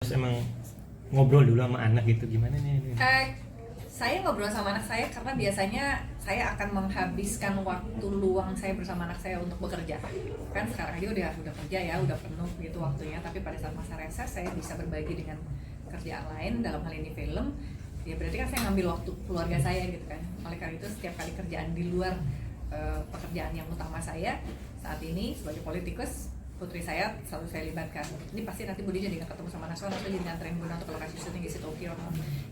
harus emang ngobrol dulu sama anak gitu, gimana nih? Saya ngobrol sama anak saya karena biasanya saya akan menghabiskan waktu luang saya bersama anak saya untuk bekerja. Kan sekarang aja udah kerja ya, udah penuh gitu waktunya. Tapi pada saat masa reses saya bisa berbagi dengan kerjaan lain, dalam hal ini film. Ya berarti kan saya ngambil waktu keluarga saya gitu kan. Oleh karena itu setiap kali kerjaan di luar pekerjaan yang utama saya saat ini sebagai politikus, putri saya selalu saya libatkan. Ini pasti nanti Budi jadi nggak ketemu sama Naswan atau jadi nganterin Bunda untuk lokasi syuting di Tokyo.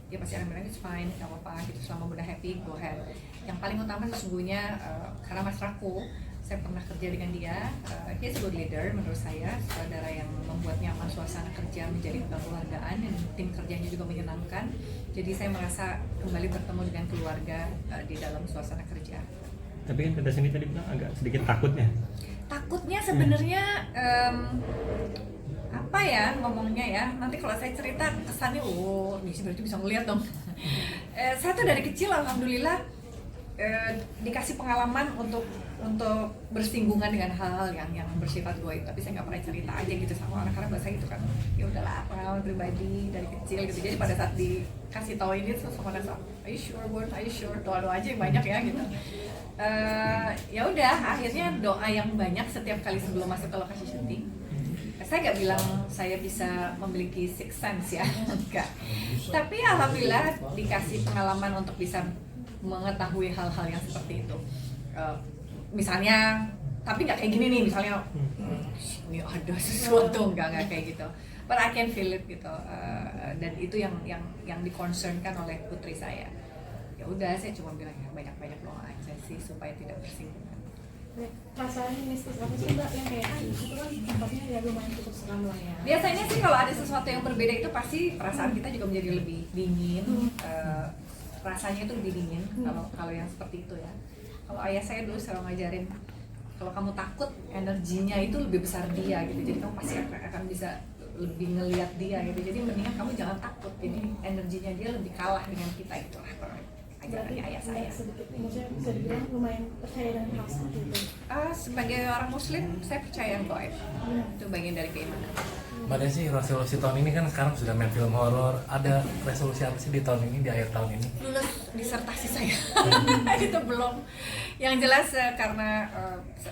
Dia pasti akan bilang it's fine, nggak apa-apa gitu, selama Bunda happy, go ahead. Yang paling utama sesungguhnya karena Mas Rako, saya pernah kerja dengan dia, he's a good leader menurut saya, saudara yang membuat nyaman suasana kerja, menjadi kekeluargaan, dan tim kerjanya juga menyenangkan. Jadi saya merasa kembali bertemu dengan keluarga di dalam suasana kerja. Tapi kan kata Cindy tadi bilang agak sedikit takutnya. Takutnya sebenarnya apa ya ngomongnya ya, nanti kalau saya cerita kesannya berarti bisa ngeliat dong. Saya tuh dari kecil alhamdulillah dikasih pengalaman untuk bersinggungan dengan hal-hal yang bersifat goib, tapi saya nggak pernah cerita aja gitu sama orang karena bahasa gitu kan ya udahlah pengalaman pribadi dari kecil gitu. Jadi pada saat dikasih tahu ini sama orang, are you sure Bun, are you sure, doa aja yang banyak ya gitu. Ya udah akhirnya doa yang banyak setiap kali sebelum masuk ke lokasi syuting. Saya nggak bilang saya bisa memiliki sixth sense ya, enggak. Tapi alhamdulillah dikasih pengalaman untuk bisa mengetahui hal-hal yang seperti itu. Misalnya, tapi nggak kayak gini nih, misalnya ini ada sesuatu, nggak kayak gitu. But I can feel it gitu. Dan itu yang diconcernkan oleh putri saya. Ya udah, saya cuma bilang ya banyak-banyak doa aja sih supaya tidak bersinggungan. Perasaan mistis apa sih Mbak yang kayak itu kan tempatnya ya lumayan cukup seram lah ya. Biasanya sih kalau ada sesuatu yang berbeda itu pasti perasaan kita juga menjadi lebih dingin. Rasanya itu lebih dingin kalau yang seperti itu ya. Kalau ayah saya dulu selalu ngajarin kalau kamu takut energinya itu lebih besar dia gitu. Jadi kamu pasti akan bisa lebih ngelihat dia gitu. Jadi mendingan kamu jangan takut. Jadi energinya dia lebih kalah dengan kita gitu lah. Ajarannya ayah saya. Sedikit, maksudnya bisa dibilang lumayan percaya dengan hal seperti itu. Sebagai orang muslim saya percaya yang gaib. Itu bagian dari keimanan. Mbak Desi, resolusi tahun ini kan sekarang sudah main film horor. Ada resolusi apa sih di tahun ini, di akhir tahun ini? Lulus disertasi saya. Itu belum. Yang jelas karena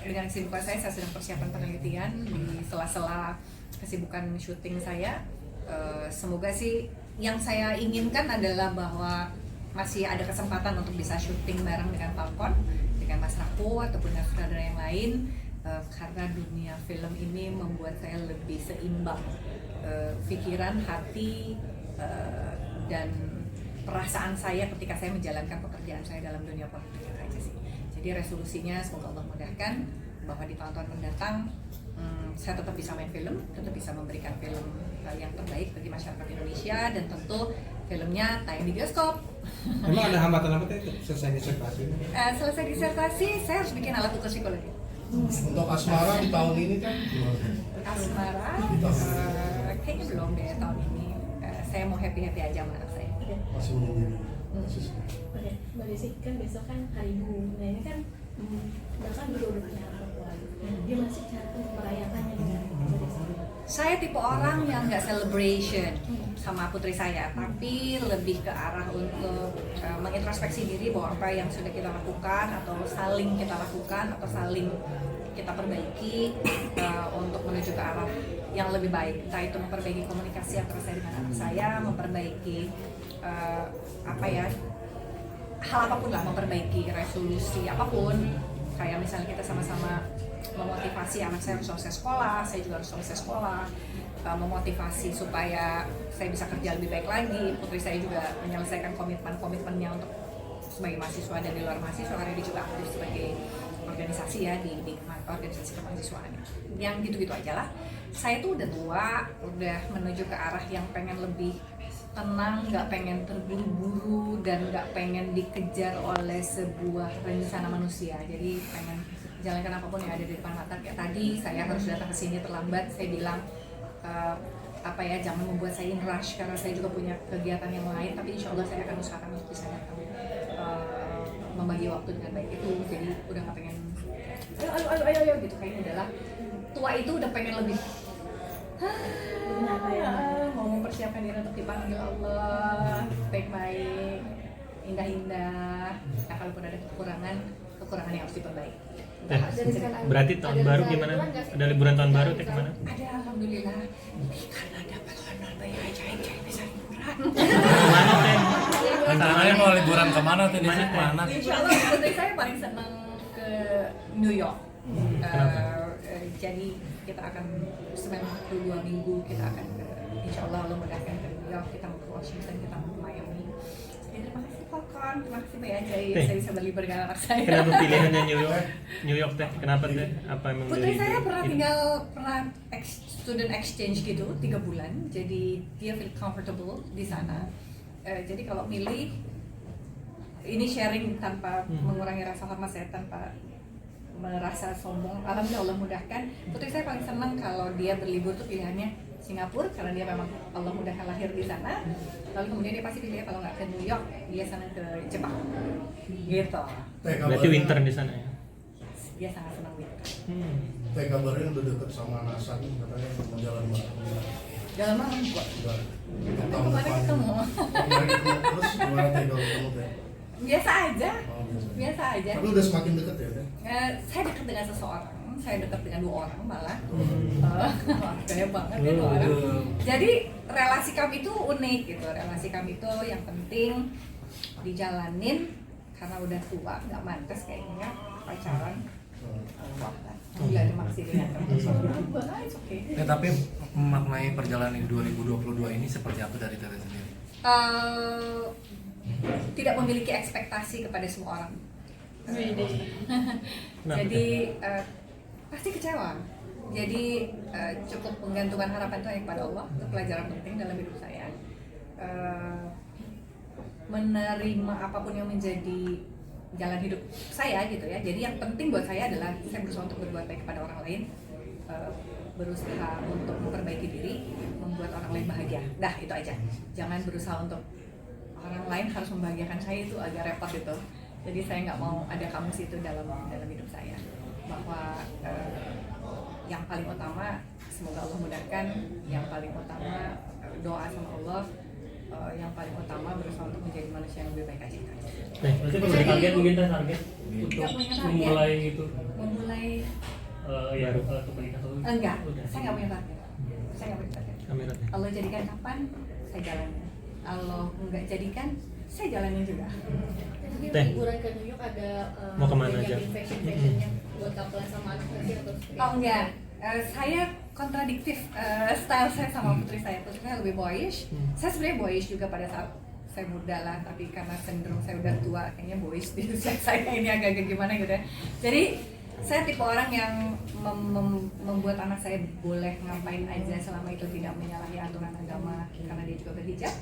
dengan kesibukan saya sedang persiapan penelitian di sela-sela kesibukan syuting saya. Semoga sih yang saya inginkan adalah bahwa masih ada kesempatan untuk bisa syuting bareng dengan Falcon, dengan Mas Rako ataupun saudara yang lain. Karena dunia film ini membuat saya lebih seimbang pikiran, hati, dan perasaan saya ketika saya menjalankan pekerjaan saya dalam dunia politik aja sih. Jadi resolusinya semoga Allah mudahkan bahwa di tahun-tahun mendatang saya tetap bisa main film, tetap bisa memberikan film yang terbaik bagi masyarakat Indonesia, dan tentu filmnya tayang di bioskop. Memang ada hambatan apa tuh selesai disertasi? Selesai disertasi, saya harus bikin alat ukur psikologi. Untuk asmara di tahun ini kan gimana? Asmara, kayaknya belum deh tahun ini. Saya mau happy-happy aja sama anak saya. Masih menunggu. Oke, Mbak Desi kan besok kan hari Ibu. Nah ini kan bahkan juga udah punya anak perempuan. Gimana sih cara untuk merayakannya dengan Mbak Desi? Saya tipe orang yang nggak celebration sama putri saya, tapi lebih ke arah untuk mengintrospeksi diri bahwa apa yang sudah kita lakukan atau saling kita lakukan atau saling kita perbaiki untuk menuju ke arah yang lebih baik. Entah itu memperbaiki komunikasi antara saya dengan anak saya, memperbaiki hal apapun lah, memperbaiki resolusi apapun. Kayak misalnya kita sama-sama memotivasi anak saya harus selesai sekolah, saya juga harus selesai sekolah, memotivasi supaya saya bisa kerja lebih baik lagi, putri saya juga menyelesaikan komitmennya untuk sebagai mahasiswa dan di luar mahasiswa, karena dia juga aktif sebagai organisasi ya di organisasi kemahasiswaan. Yang gitu-gitu aja lah. Saya tuh udah tua, udah menuju ke arah yang pengen lebih tenang, nggak pengen terburu-buru dan nggak pengen dikejar oleh sebuah rencana manusia. Jadi pengen jalankan apapun yang ada di depan mata. Kayak tadi saya harus datang ke sini terlambat, saya bilang jangan membuat saya in rush karena saya juga punya kegiatan yang lain, tapi insya Allah saya akan usahakan untuk bisa datang membagi waktu dengan baik itu. Jadi udah nggak pengen ayo gitu, kayaknya udahlah tua itu udah pengen lebih Gimana ya? Mau mempersiapkan diri untuk dipanggil Allah baik-baik, indah-indah. Nah, kalaupun ada kekurangan yang harus diperbaiki. Dari sekarang Berarti tahun ada baru rencana gimana? liburan nggak sih? Ada liburan tahun baru teh kemana? Ada, alhamdulillah. Karena dapat honor banyak ajaib, jadi bisa liburan. Kemana teh? Rencananya mau liburan kemana tuh? Di Mana, mana? Insya Allah putri saya paling senang ke New York. Jadi kita akan selama 2 minggu kita akan ke, insya Allah mudahkan ke New York, kita mau ke Washington, kita mau ke Miami. Jadi terima kasih Falcon, terima kasih Mbak Ajaib, saya bisa berlibur dengan anak saya. Kenapa pilihannya New York teh? Kenapa teh? Apa emang Putri dari saya pernah itu? tinggal student exchange gitu 3 bulan, jadi dia feel comfortable di sana. Jadi kalau milih ini sharing tanpa mengurangi rasa hormat saya, tanpa merasa sombong. Alhamdulillah Allah mudahkan. Putri saya paling senang kalau dia berlibur tuh pilihannya Singapura karena dia memang Allah mudahkan lahir di sana. Lalu kemudian dia pasti pilih kalau nggak ke New York dia senang ke Jepang. Gitu. Berarti winter di sana ya? Dia sangat senang winter. Teh kabarnya udah deket sama NASA nih, katanya mau jalan bareng. Jalan malam kok. Udah. Tapi kemarin ketemu. Kemarin ketemu. Terus gimana teh kalau ketemu teh? Biasa aja. Oh, Biasa aja. Tapi udah semakin deket ya teh? Saya dekat dengan seseorang, saya dekat dengan 2 orang malah. Gaya banget ya 2 orang. Jadi relasi kami itu unik gitu. Relasi kami itu yang penting dijalanin karena udah tua, nggak mantas kayaknya pacaran. Alhamdulillah terima kasih dengan teman-teman. It's okay. Tapi memaknai perjalanan di 2022 ini seperti apa dari Teteh sendiri? Tidak memiliki ekspektasi kepada semua orang. Jadi pasti kecewa. Jadi cukup menggantungkan harapan itu hanya kepada Allah. Itu pelajaran penting dalam hidup saya. Menerima apapun yang menjadi jalan hidup saya gitu ya. Jadi yang penting buat saya adalah saya berusaha untuk berbuat baik kepada orang lain, berusaha untuk memperbaiki diri, membuat orang lain bahagia. Dah itu aja. Jangan berusaha untuk orang lain harus membahagiakan saya, itu agak repot gitu. Jadi saya nggak mau ada kamus itu dalam hidup saya. Bahwa yang paling utama semoga Allah mudahkan, yang paling utama doa sama Allah, yang paling utama berusaha untuk menjadi manusia yang lebih baik aja. Berarti kalau ada target mungkin teh target untuk Nggak punya target. memulai itu Memulai ya untuk menikah atau enggak, udah. saya nggak punya target. Saya nggak punya target. Kamera teh. Allah jadikan kapan, saya jalanin. Allah nggak jadikan, saya jalanin juga. Jadi Teh. liburan ke New York ada Mau kemana banyak aja? fashion-fashionnya buat couple sama anak nanti atau seperti Oh apa? enggak, saya kontradiktif style saya sama putri saya. Putri saya lebih boyish. Saya sebenarnya boyish juga pada saat saya muda lah, tapi karena cenderung saya udah tua, kayaknya boyish di usia saya ini agak-agak gimana gitu ya. Jadi saya tipe orang yang membuat anak saya boleh ngapain aja selama itu tidak menyalahi aturan agama, karena dia juga berhijab.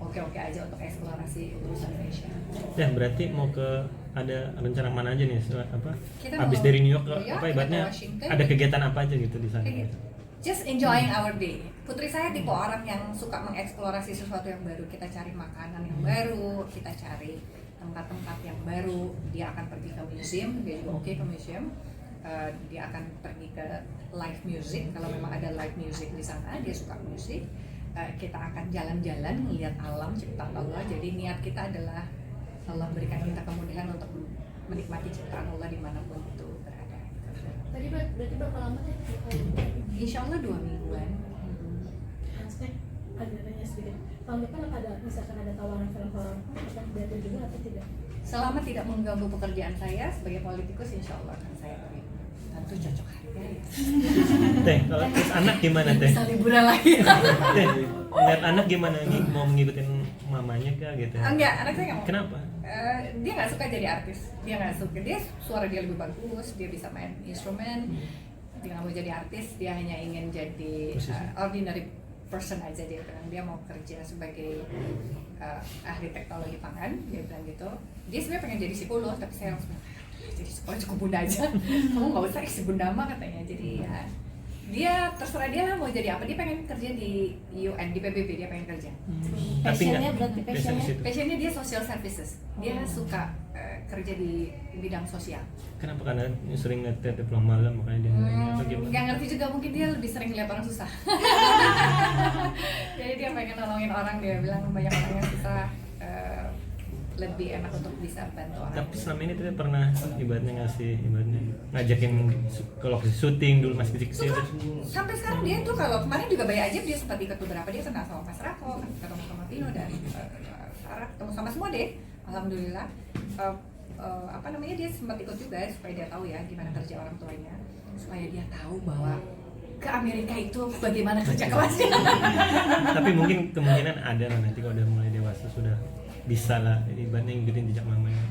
Oke-oke aja untuk eksplorasi urusan fashion. Ya berarti mau ke ada rencana mana aja nih apa? Kita Habis mau dari New York New York, apa kita ibaratnya ke Washington. ada kegiatan apa aja gitu di sana? Kayak gitu. Just enjoying our day. Putri saya tipe orang yang suka mengeksplorasi sesuatu yang baru. Kita cari makanan yang baru, kita cari tempat-tempat yang baru. Dia akan pergi ke museum, dia juga oke ke museum. Dia akan pergi ke live music, kalau memang ada live music di sana, dia suka musik. Kita akan jalan-jalan melihat alam ciptaan Allah. Jadi niat kita adalah Allah berikan kita kemudahan untuk menikmati ciptaan Allah dimanapun itu berada. Tadi berarti berapa lama ya? Insya Allah 2 mingguan. Maksudnya ada nanya sedikit. Tahun depan ada misalkan ada tawaran film horor, akan diatur juga atau tidak? Selama tidak mengganggu pekerjaan saya sebagai politikus, insya Allah akan saya beri. Tentu cocok harga ya. Teh, kalau terus anak gimana teh? Bisa liburan lagi. Teh, lihat anak gimana nih? Mau ngikutin mamanya kah gitu? Enggak, anak saya nggak mau. Kenapa? Dia nggak suka jadi artis. Dia nggak suka. Dia suara dia lebih bagus. Dia bisa main instrumen. Dia nggak mau jadi artis. Dia hanya ingin jadi ordinary person aja. Dia bilang dia mau kerja sebagai ahli teknologi pangan. Dia bilang gitu. Dia sebenarnya pengen jadi psikolog, tapi saya langsung jadi sekolah cukup bunda aja. Kamu nggak usah si bunda mah katanya. Jadi ya Dia terserah dia lah mau jadi apa, dia pengen kerja di UN, di PBB dia pengen kerja. Passionnya berarti passion di situ. Passionnya dia social services, dia suka kerja di bidang sosial. Kenapa? Karena sering ngetet pulang malam makanya dia nanya atau gimana? Nggak ngerti juga, mungkin dia lebih sering lihat orang susah. Jadi dia pengen nolongin orang, dia bilang banyak orang yang susah, lebih enak untuk bisa bantu orang. Tapi selama ini tidak pernah ibaratnya ngajakin kalau syuting dulu masih kecil-kecil. Sampai sekarang dia tuh kalau kemarin juga Bayi Ajaib dia sempat ikut beberapa, dia kenal sama Mas Rako, ketemu sama Vino dan Sarah, ketemu sama semua deh, alhamdulillah. Dia sempat ikut juga supaya dia tahu ya gimana kerja orang tuanya, supaya dia tahu bahwa ke Amerika itu bagaimana kerja kerasnya. Tapi mungkin kemungkinan ada lah nanti kalau udah mulai dewasa sudah bisa lah ibaratnya ngikutin jejak mamanya.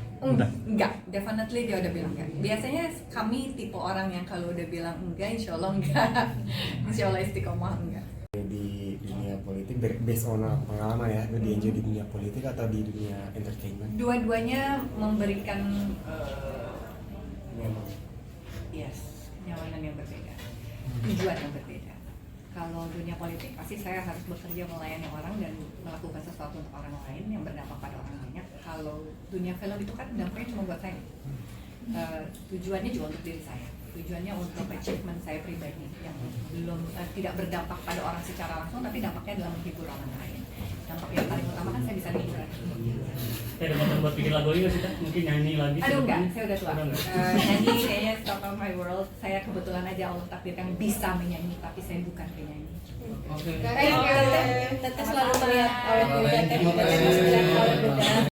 Enggak, definitely dia udah bilang enggak. Biasanya kami tipe orang yang kalau udah bilang enggak, insya Allah enggak. Insya Allah istiqomah enggak. Di dunia politik based on pengalaman ya, lebih enjoy di dunia politik atau di dunia entertainment? Dua-duanya memberikan nyawanan yang berbeda, tujuan yang berbeda. Kalau dunia politik pasti saya harus bekerja melayani orang dan melakukan sesuatu untuk orang lain yang berdampak pada orang banyak. Kalau dunia film itu kan dampaknya cuma buat saya. Tujuannya juga untuk diri saya. Tujuannya untuk achievement saya pribadi yang belum tidak berdampak pada orang secara langsung, tapi dampaknya dalam menghibur orang lain. Dampak yang paling utama kan saya bisa liburan. Ada motor buat bikin lagu lagi nggak sih, Kak? Mungkin nyanyi lagi? Aduh enggak, saya udah tua. Udah enggak? Nyanyi kayaknya Stop on My World. Saya kebetulan aja Allah takdirkan bisa menyanyi, tapi saya bukan penyanyi. Teteh selalu melihat awet muda, teteh awet muda.